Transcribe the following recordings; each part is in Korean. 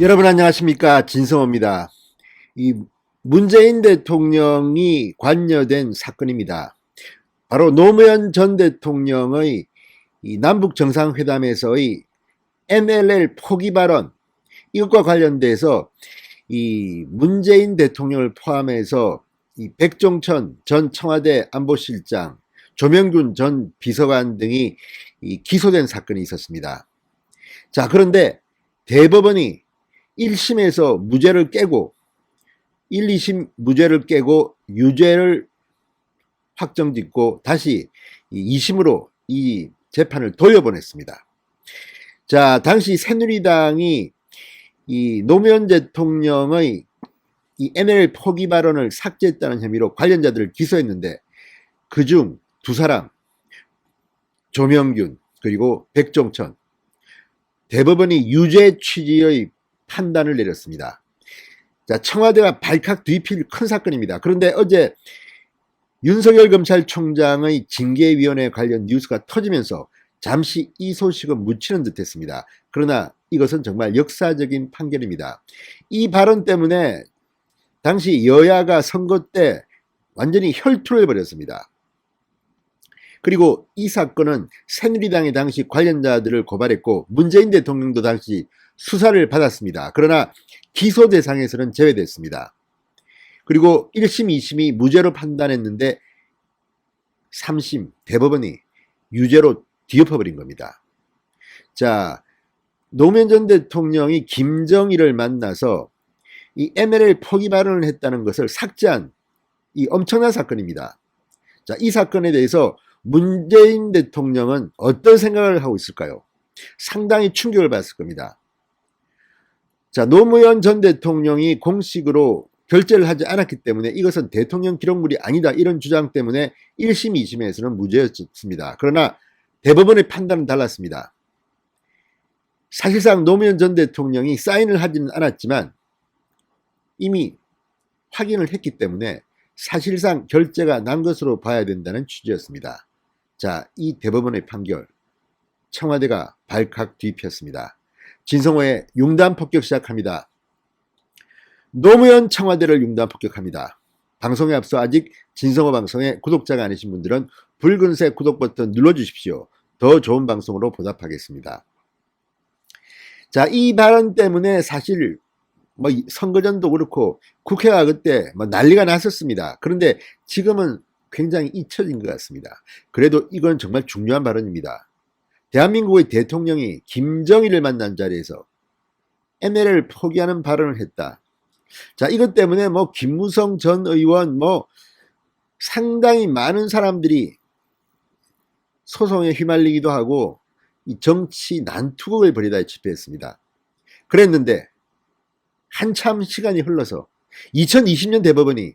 여러분 안녕하십니까, 진성호입니다. 이 문재인 대통령이 관여된 사건입니다. 바로 노무현 전 대통령의 이 남북 정상회담에서의 NLL 포기 발언, 이것과 관련돼서 이 문재인 대통령을 포함해서 이 백종천 전 청와대 안보실장, 조명균 전 비서관 등이 기소된 사건이 있었습니다. 자, 그런데 대법원이 1심에서 무죄를 깨고 1, 2심 무죄를 깨고 유죄를 확정짓고 다시 2심으로 이 재판을 돌려보냈습니다. 자, 당시 새누리당이 이 노무현 대통령의 이 NLL 포기 발언을 삭제했다는 혐의로 관련자들을 기소했는데, 그중 두 사람, 조명균 그리고 백종천, 대법원이 유죄 취지의 판단을 내렸습니다. 자, 청와대가 발칵 뒤필 큰 사건입니다. 그런데 어제 윤석열 검찰총장의 징계위원회 관련 뉴스가 터지면서 잠시 이 소식은 묻히는 듯 했습니다. 그러나 이것은 정말 역사적인 판결입니다. 이 발언 때문에 당시 여야가 선거 때 완전히 혈투를 벌였습니다. 그리고 이 사건은 새누리당이 당시 관련자들을 고발했고 문재인 대통령도 당시 수사를 받았습니다. 그러나 기소 대상에서는 제외됐습니다. 그리고 1심, 2심이 무죄로 판단했는데 3심 대법원이 유죄로 뒤엎어버린 겁니다. 자, 노무현 전 대통령이 김정일을 만나서 이 NLL 포기 발언을 했다는 것을 삭제한 이 엄청난 사건입니다. 자, 이 사건에 대해서 문재인 대통령은 어떤 생각을 하고 있을까요? 상당히 충격을 받았을 겁니다. 자, 노무현 전 대통령이 공식으로 결재를 하지 않았기 때문에 이것은 대통령 기록물이 아니다, 이런 주장 때문에 1심, 2심에서는 무죄였습니다. 그러나 대법원의 판단은 달랐습니다. 사실상 노무현 전 대통령이 사인을 하지는 않았지만 이미 확인을 했기 때문에 사실상 결재가 난 것으로 봐야 된다는 취지였습니다. 자, 이 대법원의 판결, 청와대가 발칵 뒤폈습니다. 진성호의 융단 폭격 시작합니다. 노무현 청와대를 융단 폭격합니다. 방송에 앞서 아직 진성호 방송에 구독자가 아니신 분들은 붉은색 구독 버튼 눌러주십시오. 더 좋은 방송으로 보답하겠습니다. 자, 이 발언 때문에 사실 선거전도 그렇고 국회가 그때 난리가 났었습니다. 그런데 지금은 굉장히 잊혀진 것 같습니다. 그래도 이건 정말 중요한 발언입니다. 대한민국의 대통령이 김정일을 만난 자리에서 NLL을 포기하는 발언을 했다. 자, 이것 때문에 김무성 전 의원 상당히 많은 사람들이 소송에 휘말리기도 하고 이 정치 난투극을 벌이다 집회했습니다. 그랬는데 한참 시간이 흘러서 2020년 대법원이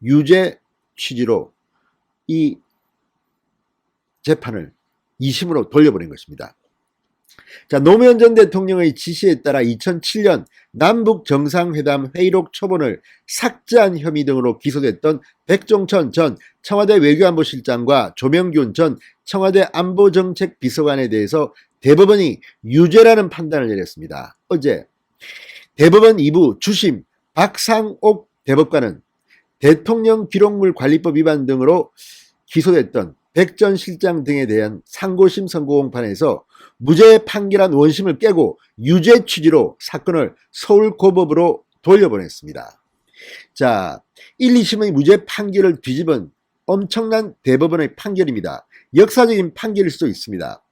유죄 취지로 이 재판을 2심으로 돌려보낸 것입니다. 자, 노무현 전 대통령의 지시에 따라 2007년 남북 정상회담 회의록 초본을 삭제한 혐의 등으로 기소됐던 백종천 전 청와대 외교안보실장과 조명균 전 청와대 안보정책비서관에 대해서 대법원이 유죄라는 판단을 내렸습니다. 어제 대법원 2부 주심 박상옥 대법관은 대통령 기록물 관리법 위반 등으로 기소됐던 백 전 실장 등에 대한 상고심 선고공판에서 무죄 판결한 원심을 깨고 유죄 취지로 사건을 서울고법으로 돌려보냈습니다. 자, 1, 2심의 무죄 판결을 뒤집은 엄청난 대법원의 판결입니다. 역사적인 판결일 수도 있습니다.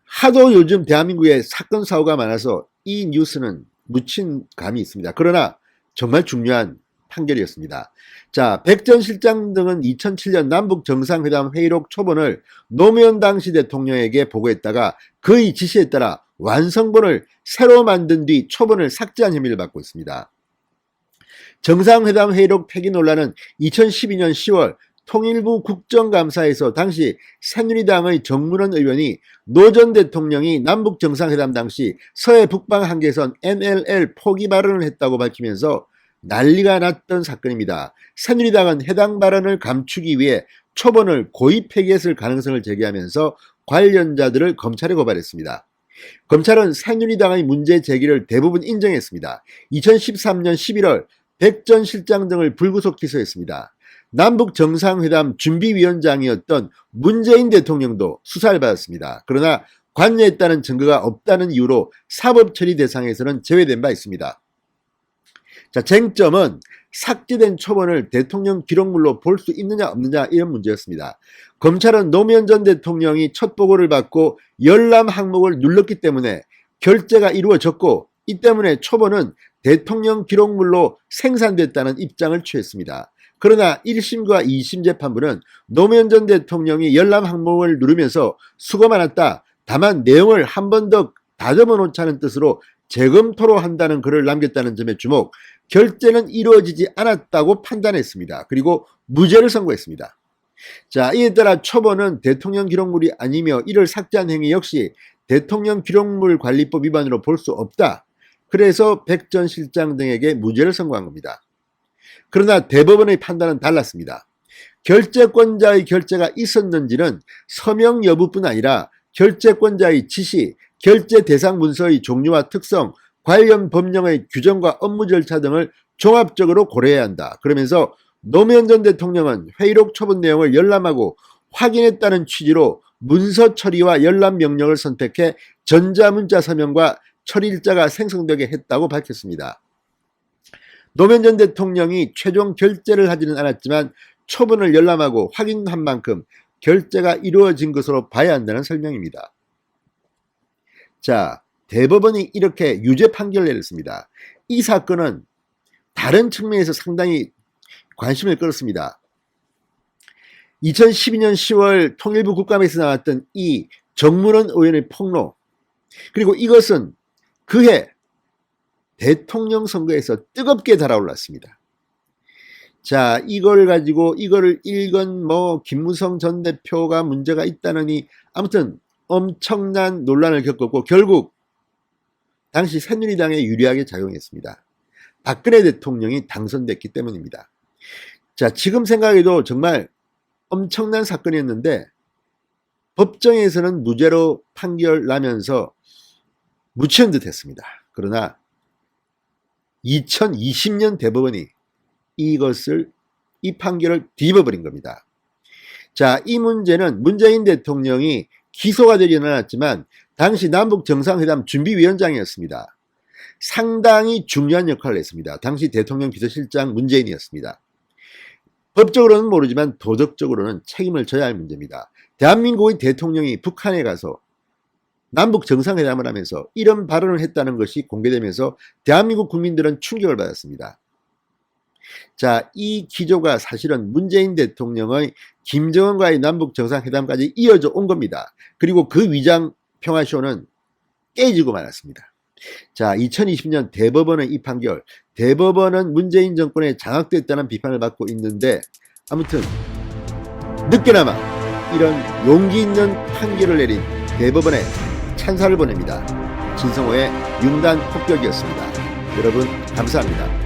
하도 요즘 대한민국에 사건 사고가 많아서 이 뉴스는 묻힌 감이 있습니다. 그러나 정말 중요한 판결이었습니다. 자, 백 전 실장 등은 2007년 남북 정상회담 회의록 초본을 노무현 당시 대통령에게 보고했다가 그의 지시에 따라 완성본을 새로 만든 뒤 초본을 삭제한 혐의를 받고 있습니다. 정상회담 회의록 폐기 논란은 2012년 10월 통일부 국정감사에서 당시 새누리당의 정문원 의원이 노 전 대통령이 남북 정상회담 당시 서해 북방 한계선 NLL 포기 발언을 했다고 밝히면서 난리가 났던 사건입니다. 새누리당은 해당 발언을 감추기 위해 초본을 고의 폐기했을 가능성을 제기하면서 관련자들을 검찰에 고발했습니다. 검찰은 새누리당의 문제 제기를 대부분 인정했습니다. 2013년 11월 백 전 실장 등을 불구속 기소했습니다. 남북 정상회담 준비위원장이었던 문재인 대통령도 수사를 받았습니다. 그러나 관여했다는 증거가 없다는 이유로 사법처리 대상에서는 제외된 바 있습니다. 자, 쟁점은 삭제된 초본을 대통령 기록물로 볼 수 있느냐 없느냐 이런 문제였습니다. 검찰은 노무현 전 대통령이 첫 보고를 받고 열람 항목을 눌렀기 때문에 결재가 이루어졌고 이 때문에 초본은 대통령 기록물로 생산됐다는 입장을 취했습니다. 그러나 1심과 2심 재판부는 노무현 전 대통령이 열람 항목을 누르면서 수고 많았다. 다만 내용을 한 번 더 다듬어 놓자는 뜻으로 재검토로 한다는 글을 남겼다는 점에 주목, 결재는 이루어지지 않았다고 판단했습니다. 그리고 무죄를 선고했습니다. 자, 이에 따라 초본은 대통령 기록물이 아니며 이를 삭제한 행위 역시 대통령 기록물 관리법 위반으로 볼 수 없다. 그래서 백 전 실장 등에게 무죄를 선고한 겁니다. 그러나 대법원의 판단은 달랐습니다. 결재권자의 결재가 있었는지는 서명 여부뿐 아니라 결재권자의 지시, 결재 대상 문서의 종류와 특성, 관련 법령의 규정과 업무 절차 등을 종합적으로 고려해야 한다. 그러면서 노무현 전 대통령은 회의록 초본 내용을 열람하고 확인했다는 취지로 문서 처리와 열람 명령을 선택해 전자문자 서명과 처리일자가 생성되게 했다고 밝혔습니다. 노무현 전 대통령이 최종 결재를 하지는 않았지만 초본을 열람하고 확인한 만큼 결재가 이루어진 것으로 봐야 한다는 설명입니다. 자, 대법원이 이렇게 유죄 판결을 내렸습니다. 이 사건은 다른 측면에서 상당히 관심을 끌었습니다. 2012년 10월 통일부 국감에서 나왔던 이 정문원 의원의 폭로, 그리고 이것은 그해 대통령 선거에서 뜨겁게 달아올랐습니다. 자, 이걸 가지고 이거를 읽은 김무성 전 대표가 문제가 있다느니 아무튼 엄청난 논란을 겪었고 결국 당시 새누리당에 유리하게 작용했습니다. 박근혜 대통령이 당선됐기 때문입니다. 자, 지금 생각해도 정말 엄청난 사건이었는데 법정에서는 무죄로 판결 나면서 묻히는 듯 했습니다. 그러나 2020년 대법원이 이 판결을 뒤집어버린 겁니다. 자, 이 문제는 문재인 대통령이 기소가 되지는 않았지만 당시 남북 정상회담 준비위원장이었습니다. 상당히 중요한 역할을 했습니다. 당시 대통령 비서실장 문재인이었습니다. 법적으로는 모르지만 도덕적으로는 책임을 져야 할 문제입니다. 대한민국의 대통령이 북한에 가서 남북 정상회담을 하면서 이런 발언을 했다는 것이 공개되면서 대한민국 국민들은 충격을 받았습니다. 자, 이 기조가 사실은 문재인 대통령의 김정은과의 남북 정상회담까지 이어져 온 겁니다. 그리고 그 위장 평화쇼는 깨지고 말았습니다. 자, 2020년 대법원의 이 판결, 대법원은 문재인 정권에 장악됐다는 비판을 받고 있는데 아무튼 늦게나마 이런 용기 있는 판결을 내린 대법원에 찬사를 보냅니다. 진성호의 융단 폭격이었습니다. 여러분 감사합니다.